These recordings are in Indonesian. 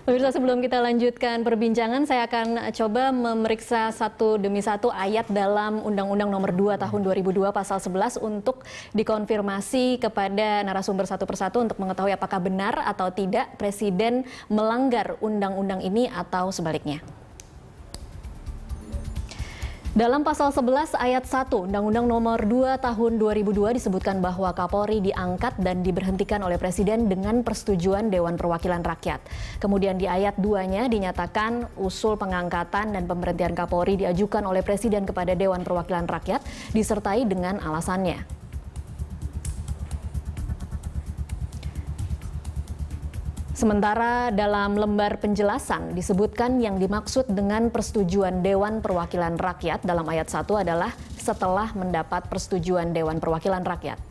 Pemirsa, sebelum kita lanjutkan perbincangan, saya akan coba memeriksa satu demi satu ayat dalam Undang-Undang Nomor 2 Tahun 2002 Pasal 11 untuk dikonfirmasi kepada narasumber satu persatu untuk mengetahui apakah benar atau tidak Presiden melanggar undang-undang ini atau sebaliknya. Dalam pasal 11 ayat 1 Undang-Undang Nomor 2 Tahun 2002 disebutkan bahwa Kapolri diangkat dan diberhentikan oleh Presiden dengan persetujuan Dewan Perwakilan Rakyat. Kemudian di ayat 2-nya dinyatakan usul pengangkatan dan pemberhentian Kapolri diajukan oleh Presiden kepada Dewan Perwakilan Rakyat disertai dengan alasannya. Sementara dalam lembar penjelasan disebutkan yang dimaksud dengan persetujuan Dewan Perwakilan Rakyat dalam ayat 1 adalah setelah mendapat persetujuan Dewan Perwakilan Rakyat.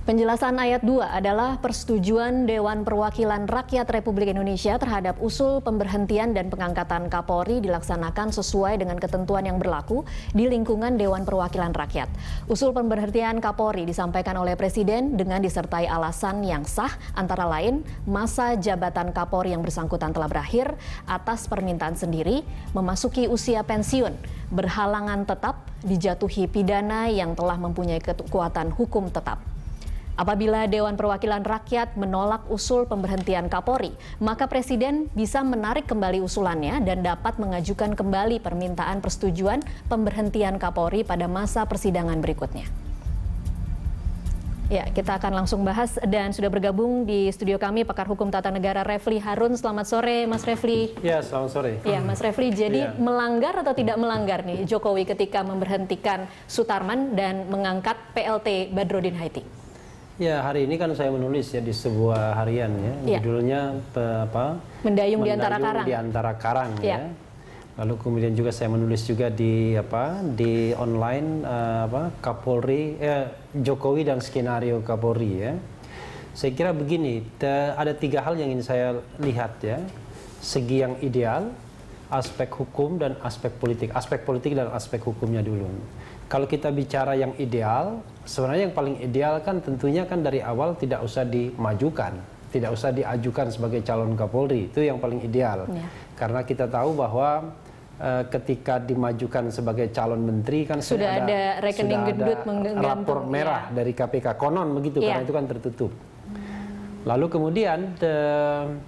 Penjelasan ayat 2 adalah persetujuan Dewan Perwakilan Rakyat Republik Indonesia terhadap usul pemberhentian dan pengangkatan Kapolri dilaksanakan sesuai dengan ketentuan yang berlaku di lingkungan Dewan Perwakilan Rakyat. Usul pemberhentian Kapolri disampaikan oleh Presiden dengan disertai alasan yang sah, antara lain masa jabatan Kapolri yang bersangkutan telah berakhir atas permintaan sendiri, memasuki usia pensiun, berhalangan tetap, dijatuhi pidana yang telah mempunyai kekuatan hukum tetap. Apabila Dewan Perwakilan Rakyat menolak usul pemberhentian Kapolri, maka Presiden bisa menarik kembali usulannya dan dapat mengajukan kembali permintaan persetujuan pemberhentian Kapolri pada masa persidangan berikutnya. Ya, kita akan langsung bahas dan sudah bergabung di studio kami pakar hukum tata negara Refli Harun. Selamat sore, Mas Refli. Ya, selamat sore. Ya, Mas Refli, jadi melanggar atau tidak melanggar nih Jokowi ketika memberhentikan Sutarman dan mengangkat PLT Badrodin Haiti? Ya, hari ini kan saya menulis ya di sebuah harian ya, judulnya Mendayung di antara karang. Di antara karang ya. Lalu kemudian juga saya menulis juga di di online Kapolri Jokowi dan skenario Kapolri ya. Saya kira begini, ada tiga hal yang ingin saya lihat ya. Segi yang ideal, aspek hukum dan aspek politik. Aspek politik dan aspek hukumnya dulu. Kalau kita bicara yang ideal, sebenarnya yang paling ideal kan tentunya kan dari awal tidak usah dimajukan, tidak usah diajukan sebagai calon Kapolri, itu yang paling ideal. Ya. Karena kita tahu bahwa ketika dimajukan sebagai calon menteri kan sudah ada rekening gendut menggantung rapor merah dari KPK, konon begitu, karena itu kan tertutup. Lalu kemudian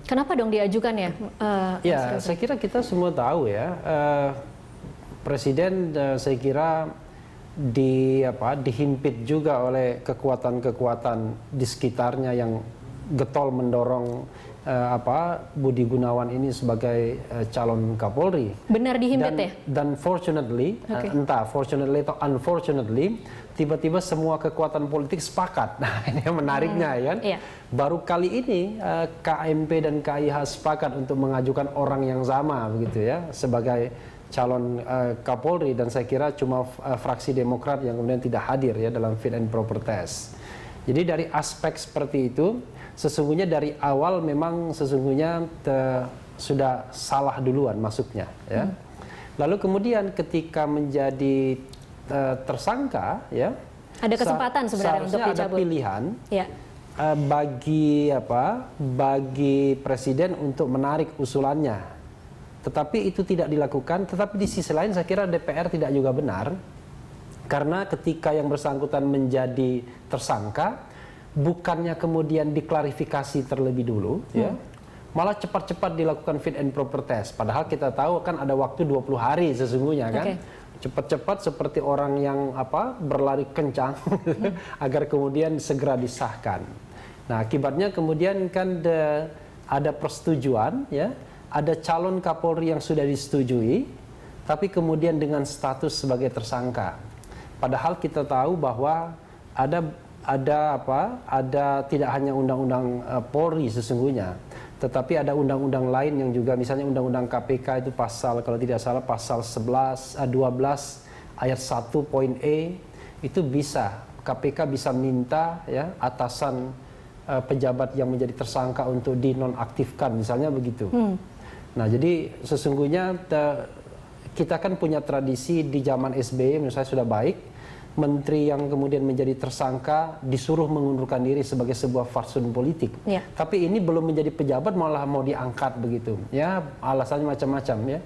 kenapa dong diajukan ya? Ya, saya kira kita semua tahu ya, Presiden saya kira dihimpit juga oleh kekuatan-kekuatan di sekitarnya yang getol mendorong Budi Gunawan ini sebagai calon Kapolri. Benar dihimpit ya? Dan fortunately, entah fortunately atau unfortunately, tiba-tiba semua kekuatan politik sepakat. Nah, ini yang menariknya ya. Baru kali ini KMP dan KIH sepakat untuk mengajukan orang yang sama begitu ya sebagai calon Kapolri, dan saya kira cuma fraksi Demokrat yang kemudian tidak hadir ya dalam fit and proper test. Jadi dari aspek seperti itu, sesungguhnya dari awal memang sesungguhnya sudah salah duluan masuknya ya. Lalu kemudian ketika menjadi tersangka ya, ada kesempatan sebenarnya untuk dicabut. Ada pilihan bagi Presiden untuk menarik usulannya. Tetapi itu tidak dilakukan, tetapi di sisi lain saya kira DPR tidak juga benar, karena ketika yang bersangkutan menjadi tersangka, bukannya kemudian diklarifikasi terlebih dulu, ya, malah cepat-cepat dilakukan fit and proper test. Padahal kita tahu kan ada waktu 20 hari sesungguhnya kan, cepat-cepat seperti orang yang berlari kencang agar kemudian segera disahkan. Nah, akibatnya kemudian kan ada persetujuan ya. Ada calon Kapolri yang sudah disetujui, tapi kemudian dengan status sebagai tersangka. Padahal kita tahu bahwa ada tidak hanya undang-undang Polri sesungguhnya, tetapi ada undang-undang lain yang juga, misalnya undang-undang KPK itu pasal, kalau tidak salah pasal 12 ayat 1 poin E, itu bisa KPK bisa minta ya atasan pejabat yang menjadi tersangka untuk dinonaktifkan, misalnya begitu. Nah, jadi sesungguhnya kita kan punya tradisi di zaman SBY menurut saya sudah baik menteri yang kemudian menjadi tersangka disuruh mengundurkan diri sebagai sebuah fatsun politik. Ya. Tapi ini belum menjadi pejabat malah mau diangkat begitu. Ya, alasannya macam-macam ya.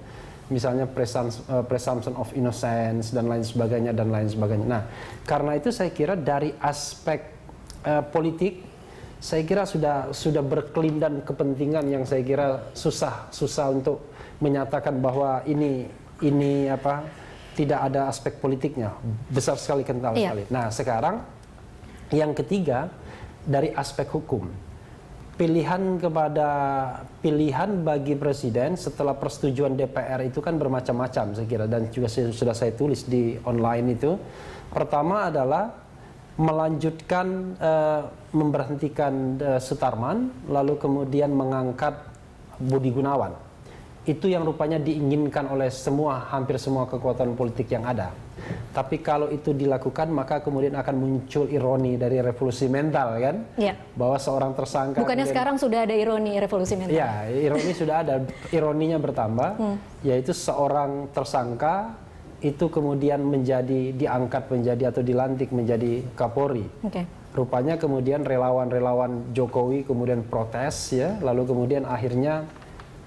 Misalnya presumption of innocence dan lain sebagainya dan lain sebagainya. Nah, karena itu saya kira dari aspek politik saya kira sudah berkelindan kepentingan yang saya kira susah untuk menyatakan bahwa ini tidak ada aspek politiknya, besar sekali, kental sekali. Nah, sekarang yang ketiga dari aspek hukum, pilihan bagi presiden setelah persetujuan DPR itu kan bermacam-macam saya kira, dan juga sudah saya tulis di online itu. Pertama adalah melanjutkan memberhentikan Sutarman, lalu kemudian mengangkat Budi Gunawan. Itu yang rupanya diinginkan oleh hampir semua kekuatan politik yang ada. Tapi kalau itu dilakukan, maka kemudian akan muncul ironi dari revolusi mental, kan? Ya. Bahwa seorang tersangka... Bukannya sekarang sudah ada ironi revolusi mental? Ya, ironi sudah ada. Ironinya bertambah, yaitu seorang tersangka itu kemudian diangkat menjadi atau dilantik menjadi Kapolri. Okay. Rupanya kemudian relawan-relawan Jokowi kemudian protes, ya, lalu kemudian akhirnya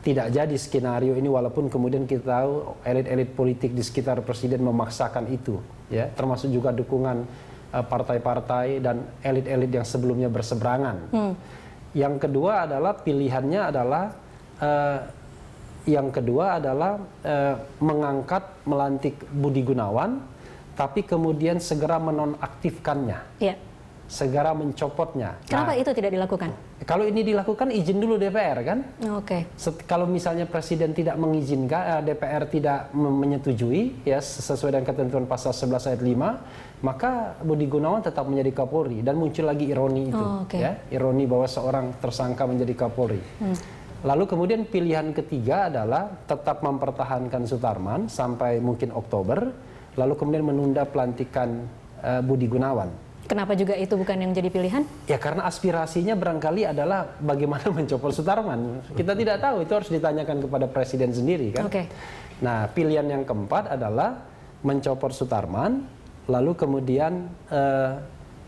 tidak jadi skenario ini, walaupun kemudian kita tahu elit-elit politik di sekitar presiden memaksakan itu, ya, termasuk juga dukungan partai-partai dan elit-elit yang sebelumnya berseberangan. Yang kedua adalah pilihannya adalah melantik Budi Gunawan, tapi kemudian segera menonaktifkannya. Yeah. Segera mencopotnya. Kenapa itu tidak dilakukan? Kalau ini dilakukan, izin dulu DPR, kan? Oke. Kalau misalnya presiden tidak mengizinkan, DPR tidak menyetujui, ya, sesuai dengan ketentuan pasal 11 ayat 5, maka Budi Gunawan tetap menjadi Kapolri, dan muncul lagi ironi itu, ya, ironi bahwa seorang tersangka menjadi Kapolri. Lalu kemudian pilihan ketiga adalah tetap mempertahankan Sutarman sampai mungkin Oktober, lalu kemudian menunda pelantikan Budi Gunawan. Kenapa juga itu bukan yang jadi pilihan? Ya karena aspirasinya barangkali adalah bagaimana mencopot Sutarman. Kita tidak tahu, itu harus ditanyakan kepada presiden sendiri, kan? Okay. Nah, pilihan yang keempat adalah mencopot Sutarman, lalu kemudian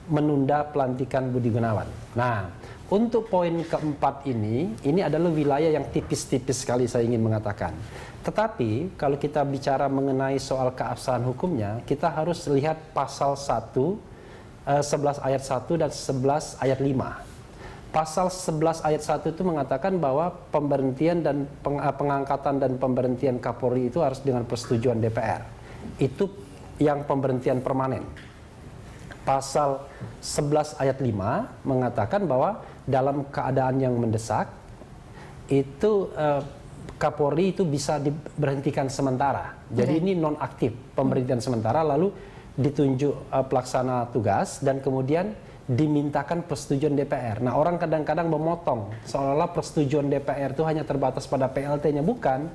menunda pelantikan Budi Gunawan. Nah, untuk poin keempat ini adalah wilayah yang tipis-tipis sekali saya ingin mengatakan. Tetapi kalau kita bicara mengenai soal keabsahan hukumnya, kita harus lihat pasal 11 ayat 1 dan 11 ayat 5. Pasal 11 ayat 1 itu mengatakan bahwa pemberhentian dan pengangkatan dan pemberhentian Kapolri itu harus dengan persetujuan DPR. Itu yang pemberhentian permanen. Pasal 11 ayat 5 mengatakan bahwa dalam keadaan yang mendesak itu Kapolri itu bisa diberhentikan sementara. Jadi ini nonaktif, pemberhentian sementara, lalu ditunjuk pelaksana tugas dan kemudian dimintakan persetujuan DPR. Nah, orang kadang-kadang memotong seolah-olah persetujuan DPR itu hanya terbatas pada PLT-nya, bukan,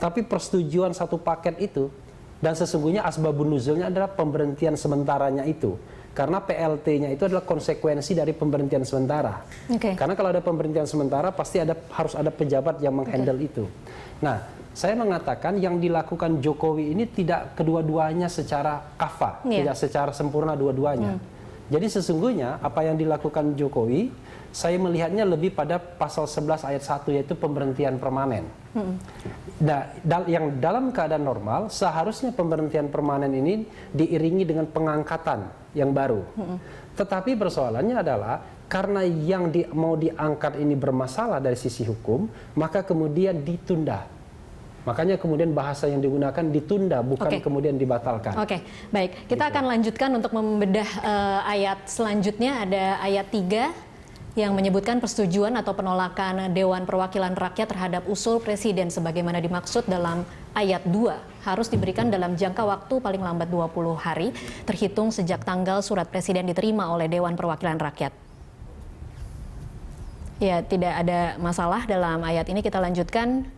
tapi persetujuan satu paket itu, dan sesungguhnya asbabun nuzulnya adalah pemberhentian sementaranya itu. Karena PLT-nya itu adalah konsekuensi dari pemberhentian sementara. Okay. Karena kalau ada pemberhentian sementara pasti harus ada pejabat yang menghandle itu. Nah, saya mengatakan yang dilakukan Jokowi ini tidak kedua-duanya secara kafah, tidak secara sempurna dua-duanya. Jadi sesungguhnya apa yang dilakukan Jokowi, saya melihatnya lebih pada pasal 11 ayat 1, yaitu pemberhentian permanen. Nah, yang dalam keadaan normal, seharusnya pemberhentian permanen ini diiringi dengan pengangkatan yang baru. Tetapi persoalannya adalah, karena yang mau diangkat ini bermasalah dari sisi hukum, maka kemudian ditunda. Makanya kemudian bahasa yang digunakan ditunda, bukan kemudian dibatalkan. Oke, baik. Kita akan lanjutkan untuk membedah ayat selanjutnya. Ada ayat 3 yang menyebutkan persetujuan atau penolakan Dewan Perwakilan Rakyat terhadap usul Presiden sebagaimana dimaksud dalam ayat 2 harus diberikan dalam jangka waktu paling lambat 20 hari terhitung sejak tanggal surat Presiden diterima oleh Dewan Perwakilan Rakyat. Ya, tidak ada masalah dalam ayat ini. Kita lanjutkan.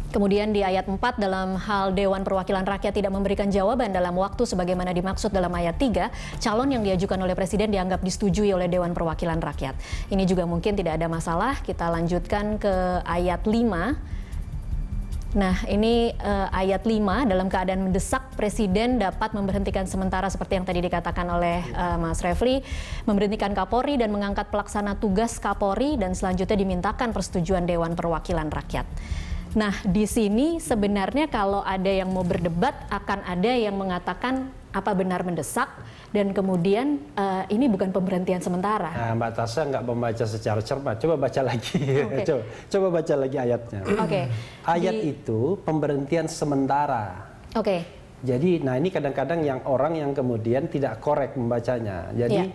Kemudian di ayat 4, dalam hal Dewan Perwakilan Rakyat tidak memberikan jawaban dalam waktu sebagaimana dimaksud dalam ayat 3, calon yang diajukan oleh Presiden dianggap disetujui oleh Dewan Perwakilan Rakyat. Ini juga mungkin tidak ada masalah. Kita lanjutkan ke ayat 5. Nah, ini ayat 5, dalam keadaan mendesak, Presiden dapat memberhentikan sementara seperti yang tadi dikatakan oleh Mas Refli, memberhentikan Kapolri dan mengangkat pelaksana tugas Kapolri dan selanjutnya dimintakan persetujuan Dewan Perwakilan Rakyat. Nah, di sini sebenarnya kalau ada yang mau berdebat akan ada yang mengatakan apa benar mendesak dan kemudian ini bukan pemberhentian sementara. Nah, Mbak Tasya nggak membaca secara cermat. Coba baca lagi. Okay. coba baca lagi ayatnya. Oke. Ayat itu pemberhentian sementara. Oke. Jadi, nah ini kadang-kadang yang orang yang kemudian tidak korek membacanya. Jadi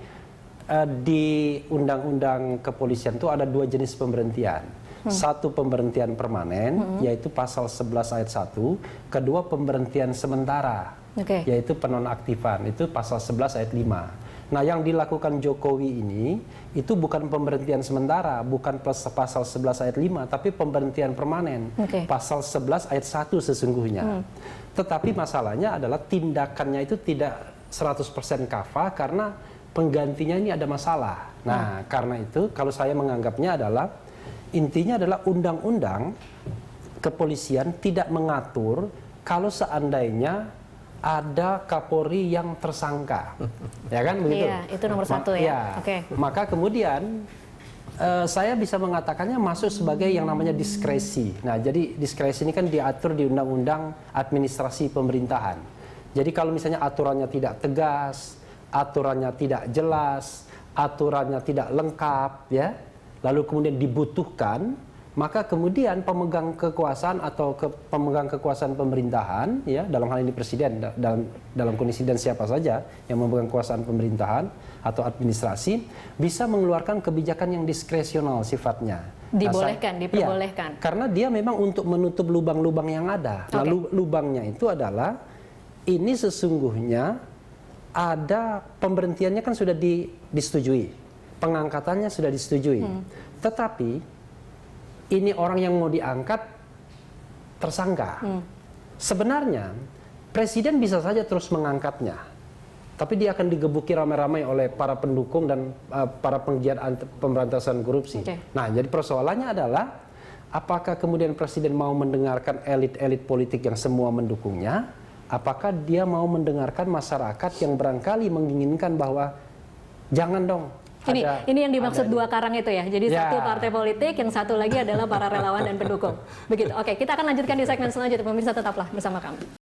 di Undang-Undang Kepolisian itu ada 2 jenis pemberhentian. Satu pemberhentian permanen, yaitu pasal 11 ayat 1. Kedua pemberhentian sementara, yaitu penonaktifan, itu pasal 11 ayat 5. Nah, yang dilakukan Jokowi ini, itu bukan pemberhentian sementara, bukan pasal 11 ayat 5, tapi pemberhentian permanen, pasal 11 ayat 1 sesungguhnya. Tetapi masalahnya adalah tindakannya itu tidak 100% kafah karena penggantinya ini ada masalah. Nah, karena itu kalau saya menganggapnya adalah intinya adalah undang-undang kepolisian tidak mengatur kalau seandainya ada Kapolri yang tersangka, ya kan begitu? Iya, itu nomor 1 ya. Maka kemudian saya bisa mengatakannya masuk sebagai yang namanya diskresi. Nah, jadi diskresi ini kan diatur di Undang-Undang Administrasi Pemerintahan. Jadi kalau misalnya aturannya tidak tegas, aturannya tidak jelas, aturannya tidak lengkap, ya. Lalu kemudian dibutuhkan, maka kemudian pemegang kekuasaan atau pemegang kekuasaan pemerintahan, ya dalam hal ini presiden, dalam kondisi dan siapa saja yang memegang kekuasaan pemerintahan atau administrasi, bisa mengeluarkan kebijakan yang diskresional sifatnya. Dibolehkan, diperbolehkan. Ya, karena dia memang untuk menutup lubang-lubang yang ada. Lalu lubangnya itu adalah, ini sesungguhnya ada pemberhentiannya kan sudah disetujui. Pengangkatannya sudah disetujui, tetapi ini orang yang mau diangkat tersangka. Sebenarnya presiden bisa saja terus mengangkatnya, tapi dia akan digebuki ramai-ramai oleh para pendukung dan para penggiat pemberantasan korupsi. Nah, jadi persoalannya adalah apakah kemudian presiden mau mendengarkan elit-elit politik yang semua mendukungnya? Apakah dia mau mendengarkan masyarakat yang barangkali menginginkan bahwa jangan dong. Ini yang dimaksud 2 karang itu ya. Jadi satu partai politik, yang satu lagi adalah para relawan dan pendukung. Begitu. Oke, kita akan lanjutkan di segmen selanjutnya. Pemirsa tetaplah bersama kami.